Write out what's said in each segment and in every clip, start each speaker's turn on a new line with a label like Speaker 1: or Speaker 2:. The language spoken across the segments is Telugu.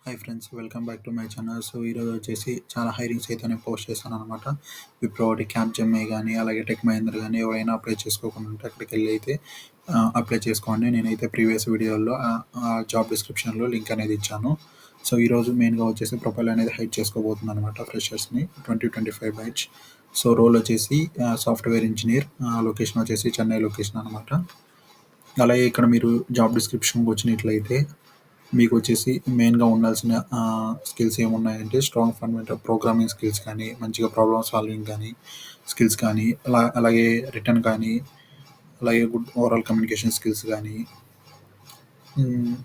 Speaker 1: Hi friends, welcome back to my channel. So ఈరోజు వచ్చేసి చాలా హైరింగ్స్ అయితే నేను పోస్ట్ చేశాను అనమాట. విప్రో ఒకటి, క్యాప్జెమ్ఐ కానీ, అలాగే టెక్ మహేంద్ర కానీ ఎవరైనా అప్లై చేసుకోకుండా ఉంటే అక్కడికి వెళ్ళి అయితే అప్లై చేసుకోండి. నేనైతే ప్రీవియస్ వీడియోలో జాబ్ డిస్క్రిప్షన్లో లింక్ అనేది ఇచ్చాను. సో ఈరోజు మెయిన్గా వచ్చేసి ప్రొఫైల్ అనేది హైడ్ చేసుకోబోతుంది అనమాట ఫ్రెషర్స్ని 2025 బ్యాచ్. సో రోల్ వచ్చేసి సాఫ్ట్వేర్ ఇంజనీర్, లొకేషన్ వచ్చేసి చెన్నై లొకేషన్ అనమాట. అలాగే ఇక్కడ మీరు జాబ్ డిస్క్రిప్షన్కి వచ్చినట్లయితే మీకు వచ్చేసి మెయిన్గా ఉండాల్సిన స్కిల్స్ ఏమున్నాయంటే స్ట్రాంగ్ ఫండమెంటల్ ప్రోగ్రామింగ్ స్కిల్స్ కానీ, మంచిగా ప్రాబ్లమ్ సాల్వింగ్ కానీ స్కిల్స్ కానీ, అలాగే రిటర్న్ కానీ, అలాగే గుడ్ ఓవరాల్ కమ్యూనికేషన్ స్కిల్స్ కానీ, మ్,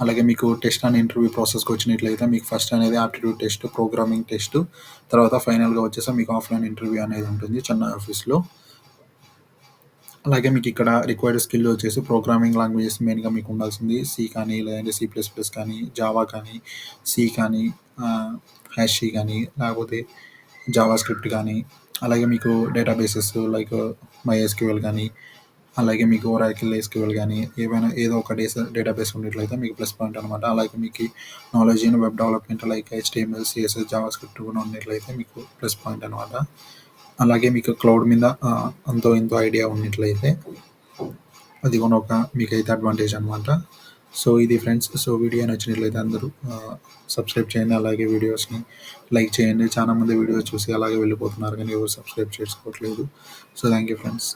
Speaker 1: అలాగే మీకు టెస్ట్ అండ్ ఇంటర్వ్యూ ప్రాసెస్కి వచ్చినట్లయితే మీకు ఫస్ట్ అనేది ఆప్టిట్యూడ్ టెస్ట్, ప్రోగ్రామింగ్ టెస్ట్, తర్వాత ఫైనల్గా వచ్చేసి మీకు ఆఫ్లైన్ ఇంటర్వ్యూ అనేది ఉంటుంది చెన్నై ఆఫీస్లో. అలాగే మీకు ఇక్కడ రిక్వైర్డ్ స్కిల్ వచ్చేసి ప్రోగ్రామింగ్ లాంగ్వేజెస్ మెయిన్గా మీకు ఉండాల్సింది సి కానీ, లేదంటే C++ కానీ, జావా కానీ, సి కానీ, హ్యాష్ కానీ, లేకపోతే జావా స్క్రిప్ట్ కానీ, అలాగే మీకు డేటాబేసెస్ లైక్ MySQL కానీ, అలాగే మీకు ఒరాకిల్ SQL కానీ ఏవైనా ఏదో ఒక డేటాబేస్ ఉన్నట్లయితే మీకు ప్లస్ పాయింట్ అనమాట. అలాగే మీకు knowledge in web development like HTML, CSS, Java script కూడా ఉన్నట్లయితే మీకు ప్లస్ పాయింట్ అనమాట. అలాగే మీకు క్లౌడ్ మీద అంతో ఇంతో ఐడియా ఉన్నట్లయితే అది కూడా ఒక మీకైతే అడ్వాంటేజ్ అనమాట. సో ఇది ఫ్రెండ్స్. సో వీడియో నచ్చినట్లయితే అందరూ సబ్స్క్రైబ్ చేయండి, అలాగే వీడియోస్ని లైక్ చేయండి. చాలామంది వీడియోస్ చూసి అలాగే వెళ్ళిపోతున్నారు కానీ ఎవరు సబ్స్క్రైబ్ చేసుకోవట్లేదు. So thank you friends.